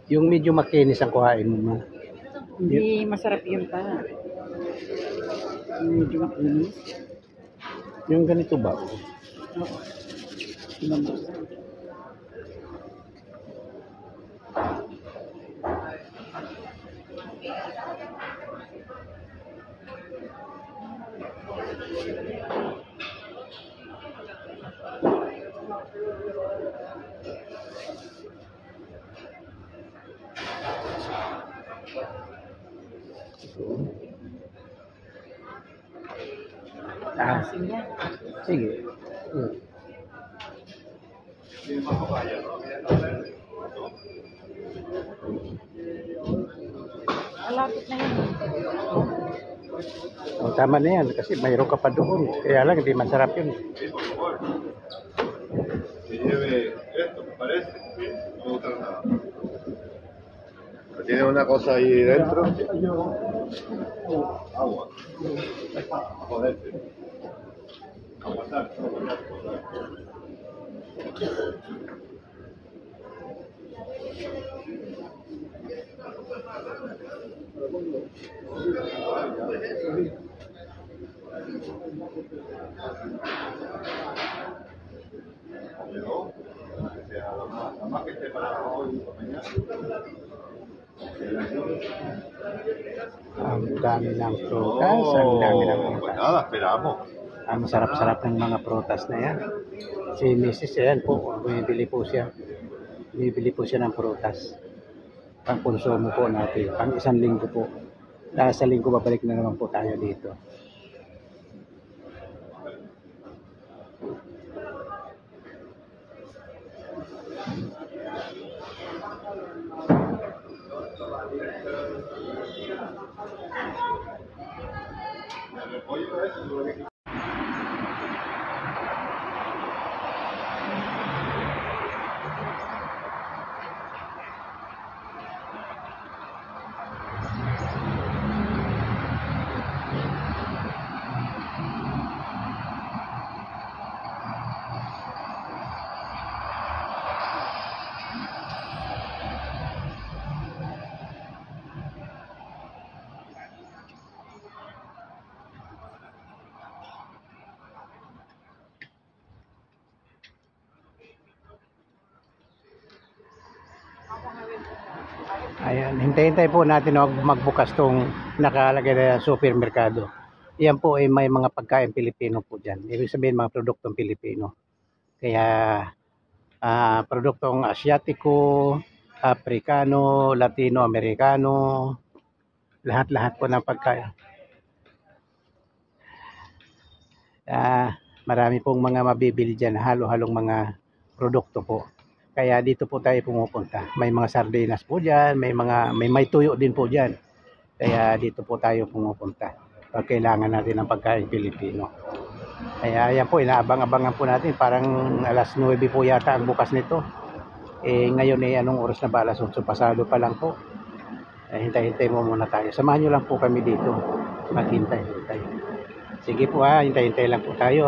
Yung medyo makinis ang kuhain mo. Hindi masarap yun pa. Medyo makinis. Yung ganito ba? Oo. Ibang gusto. Asin yan. Sige. Malapit na yun. Oh, tama na yan kasi mayroon ka pa doon. Kaya lang hindi masarap yun. Tiene una cosa ahí dentro. Agua. Joder. Aguantar. Además que esté para hoy o mañana. Ang dami ng prutas, ang dami ng Pues prutas. nada, esperamos. Ang sarap-sarap ng mga prutas na yan. Si Mrs. yan po, bumibili po siya. Bumibili po siya ng prutas. Pang konsumo po natin, pang isang linggo po. Dahil sa linggo babalik na naman po tayo dito. Ayan, hintay-hintay po natin na magbukas tong nakalagay na supermerkado. Yan po ay may mga pagkain Pilipino po dyan. Ibig sabihin mga produktong Pilipino. Kaya produktong Asyatiko, Afrikano, Latino, Amerikano, lahat-lahat po ng pagkain. Marami pong mga mabibili dyan, halo-halong mga produkto po. Kaya dito po tayo pumupunta. May mga sardinas po dyan, may tuyo din po dyan. Kaya dito po tayo pumupunta. Pag kailangan natin ng pagkain Pilipino. Kaya yan po, inaabang-abangan po natin. Parang alas 9 po yata ang bukas nito. Ngayon anong oras na ba? Alas 8 pasado pa lang po. Hintay-hintay mo muna tayo. Samahan nyo lang po kami dito. Maghintay-hintay. Sige po hintay-hintay lang po tayo